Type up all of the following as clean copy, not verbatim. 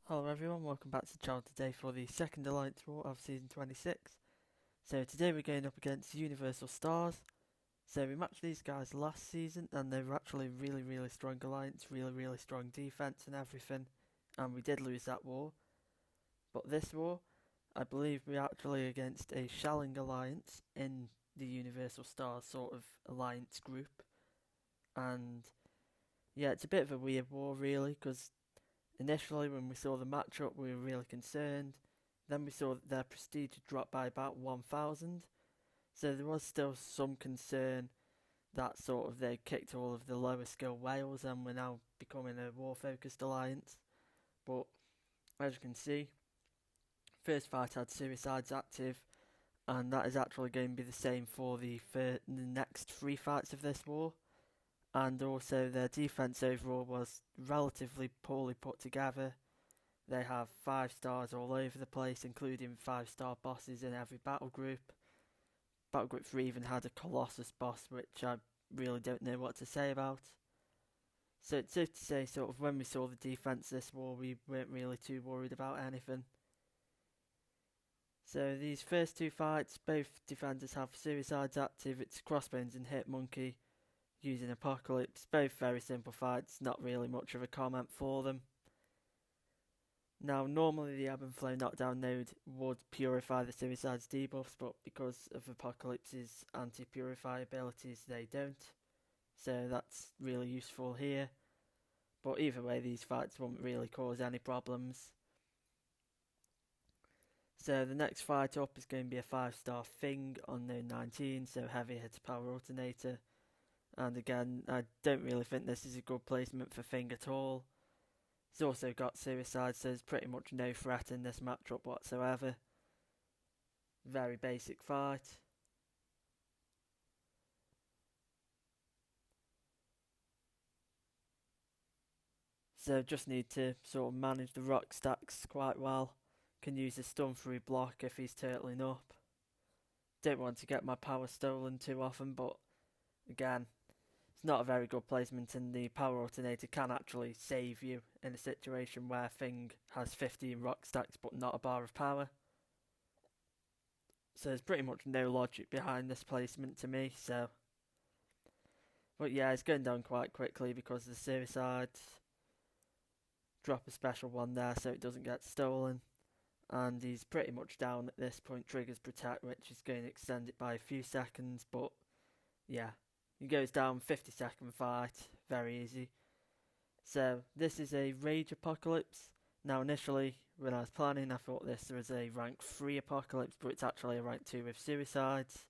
Hello everyone, welcome back to the channel today for the second Alliance War of Season 26. So today we're going up against Universal Stars. So we matched these guys last season and they were actually really strong alliance, really strong defense and everything. And we did lose that war. But this war, I believe we're actually against a Shelling alliance in the Universal Stars sort of alliance group. And yeah, it's a bit of a weird war really, because initially, when we saw the matchup, we were really concerned. Then we saw that their prestige had dropped by about 1,000. So there was still some concern that sort of they kicked all of the lower skill whales and we're now becoming a war focused alliance. But as you can see, first fight had suicides active, and that is actually going to be the same for the next three fights of this war. And also their defense overall was relatively poorly put together. They have 5 stars all over the place, including 5-star bosses in every battle group. Battle Group 3 even had a Colossus boss, which I really don't know what to say about. So it's safe to say, sort of, when we saw the defense this war, we weren't really too worried about anything. So these first two fights, both defenders have suicides active. It's Crossbones and Hitmonkey using Apocalypse. Both very simple fights, not really much of a comment for them. Now, normally the Ebb and Flow knockdown node would purify the suicides debuffs, but because of Apocalypse's anti-purify abilities, they don't. So that's really useful here. But either way, these fights won't really cause any problems. So the next fight up is going to be a 5-star Thing on node 19, so heavy hit power alternator. And again, I don't really think this is a good placement for Thing at all. He's also got suicide, so there's pretty much no threat in this matchup whatsoever. Very basic fight. So just need to sort of manage the rock stacks quite well. Can use a stun through block if he's turtling up. Don't want to get my power stolen too often, but again, it's not a very good placement, and the power alternator can actually save you in a situation where Thing has 15 rock stacks but not a bar of power. So there's pretty much no logic behind this placement to me, so. But yeah, it's going down quite quickly because of the suicides. Drop a special one there so it doesn't get stolen. And he's pretty much down at this point. Triggers Protect, which is going to extend it by a few seconds, but yeah. He goes down, 50-second fight, very easy. So this is a Rage Apocalypse. Now initially, when I was planning, I thought this was a rank 3 Apocalypse, but it's actually a rank 2 with suicides.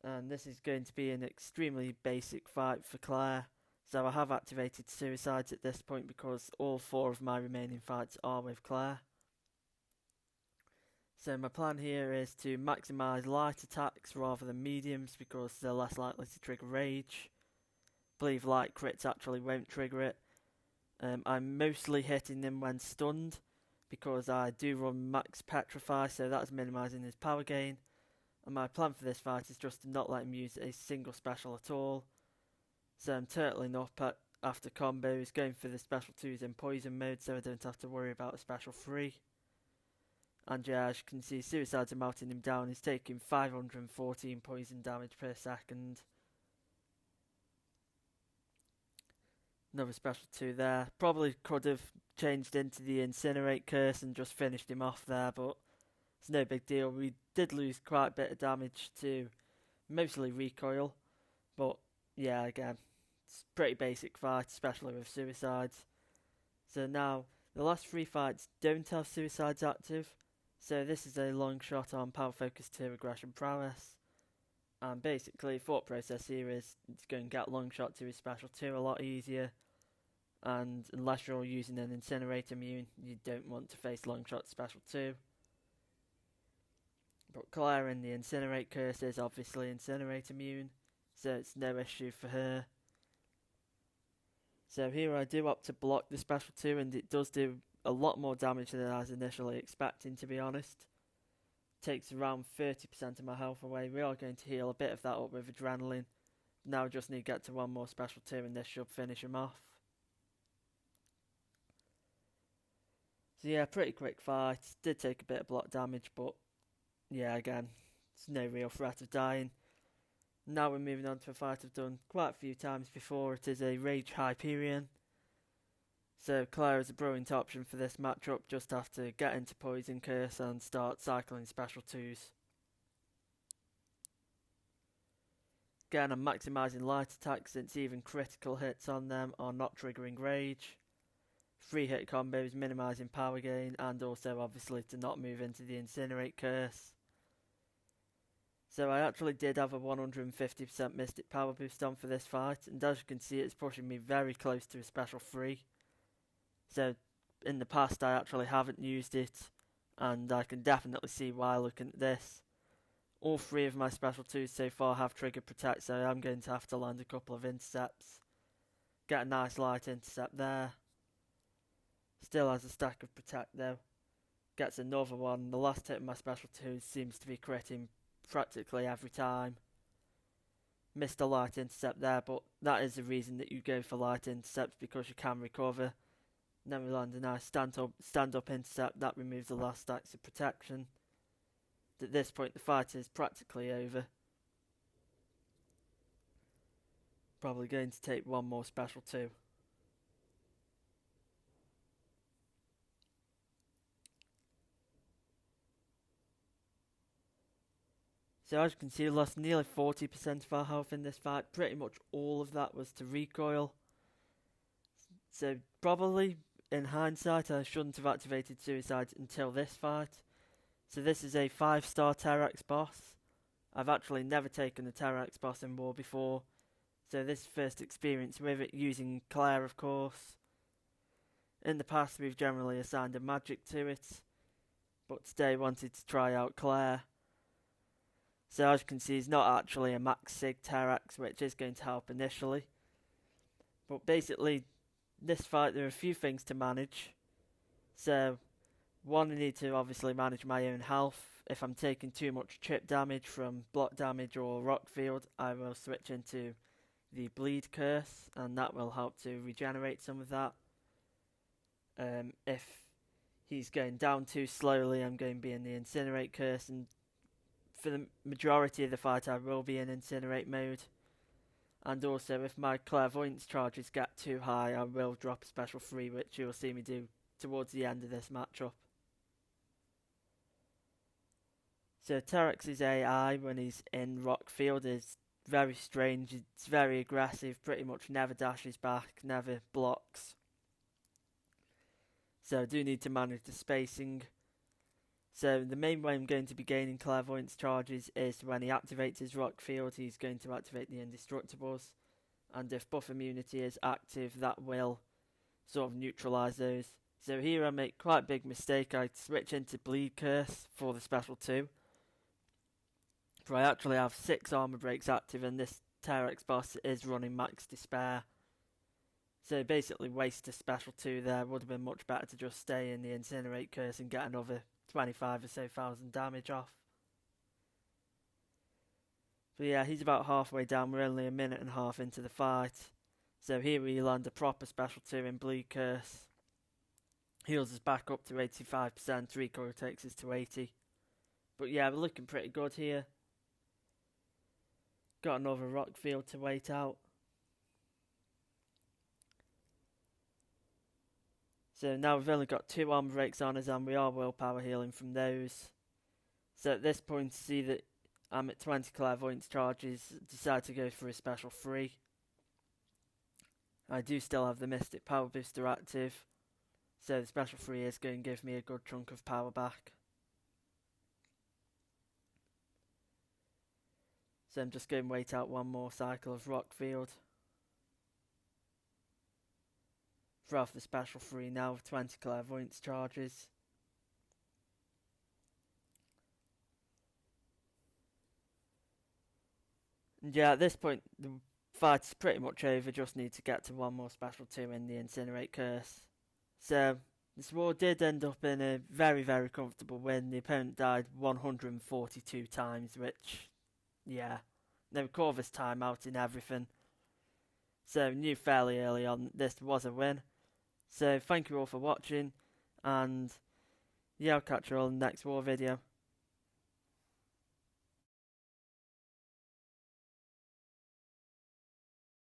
And this is going to be an extremely basic fight for Claire. So I have activated suicides at this point because all 4 of my remaining fights are with Claire. So my plan here is to maximise light attacks rather than mediums because they're less likely to trigger rage. I believe light crits actually won't trigger it. I'm mostly hitting them when stunned because I do run max petrify, so that's minimising his power gain. And my plan for this fight is just to not let him use a single special at all. So I'm turtling up after combos, going for the special 2s in poison mode so I don't have to worry about a special 3. And yeah, as you can see, suicides are melting him down. He's taking 514 poison damage per second. Another special 2 there. Probably could have changed into the Incinerate curse and just finished him off there, but it's no big deal. We did lose quite a bit of damage to mostly recoil, but yeah, again, it's a pretty basic fight, especially with suicides. So now, the last 3 fights don't have suicides active, so this is a long shot on Power Focus 2 Aggression Prowess. And basically, thought process here is it's going to get long shot to his special 2 a lot easier. And unless you're using an Incinerate immune, you don't want to face long shot special 2. But Claire in the Incinerate curse is obviously Incinerate immune, so it's no issue for her. So here I do opt to block the special 2, and it does do a lot more damage than I was initially expecting, to be honest. Takes around 30% of my health away. We are going to heal a bit of that up with adrenaline. Now just need to get to one more special 2 and this should finish him off. So yeah, pretty quick fight. Did take a bit of block damage, but yeah, again, it's no real threat of dying. Now we're moving on to a fight I've done quite a few times before. It is a Rage Hyperion. So Claire is a brilliant option for this matchup. Just have to get into Poison Curse and start cycling special 2s. Again, I'm maximising light attack since even critical hits on them are not triggering Rage. 3-hit combos minimising power gain, and also obviously to not move into the Incinerate Curse. So I actually did have a 150% Mystic Power boost on for this fight, and as you can see it's pushing me very close to a special 3. So in the past I actually haven't used it, and I can definitely see why looking at this. All 3 of my special 2s so far have trigger protect, so I'm going to have to land a couple of intercepts. Get a nice light intercept there. Still has a stack of protect though. Gets another one. The last hit of my special 2 seems to be critting practically every time. Missed a light intercept there, but that is the reason that you go for light intercepts, because you can recover. Then we land a nice stand up intercept that removes the last stacks of protection. At this point the fight is practically over. Probably going to take one more special 2. So as you can see, we lost nearly 40% of our health in this fight. Pretty much all of that was to recoil. So probably, in hindsight, I shouldn't have activated suicides until this fight. So this is a 5-star terrax boss. I've actually never taken a terrax boss in war before. So this is first experience with it, using Claire of course. In the past we've generally assigned a magic to it, but today wanted to try out Claire. So as you can see, it's not actually a max sig terrax, which is going to help initially. But basically, this fight there are a few things to manage. So, one, I need to obviously manage my own health. If I'm taking too much chip damage from block damage or rock field, I will switch into the bleed curse, and that will help to regenerate some of that. If he's going down too slowly, I'm going to be in the incinerate curse, and for the majority of the fight I will be in incinerate mode. And also if my clairvoyance charges get too high, I will drop a special 3, which you'll see me do towards the end of this matchup. So Terrax's AI when he's in rock field is very strange. It's very aggressive, pretty much never dashes back, never blocks. So I do need to manage the spacing. So the main way I'm going to be gaining clairvoyance charges is when he activates his rock field, he's going to activate the indestructibles, and if buff immunity is active, that will sort of neutralise those. So here I make quite a big mistake. I switch into bleed curse for the special 2, but I actually have 6 armor breaks active, and this terrax boss is running max despair. So basically waste a special 2 there. Would have been much better to just stay in the incinerate curse and get another 25 or so thousand damage off. But yeah, he's about halfway down. We're only a minute and a half into the fight. So here we land a proper special 2 in bleed curse. Heals us back up to 85%. Recoil takes us to 80. But yeah, we're looking pretty good here. Got another rock field to wait out. So now we've only got 2 armor breaks on us, and we are willpower healing from those. So at this point, see that I'm at 20 clairvoyance charges, decide to go for a special 3. I do still have the Mystic Power Booster active, so the special 3 is going to give me a good chunk of power back. So I'm just going to wait out one more cycle of rock field. Throw off the special 3 now with 20 clairvoyance charges. And yeah, at this point the fight's pretty much over, just need to get to one more special 2 in the incinerate curse. So this war did end up in a very, very comfortable win. The opponent died 142 times, which, yeah, they were Corvus timeout in everything. So knew fairly early on this was a win. So thank you all for watching, And yeah, I'll catch you all in the next war video.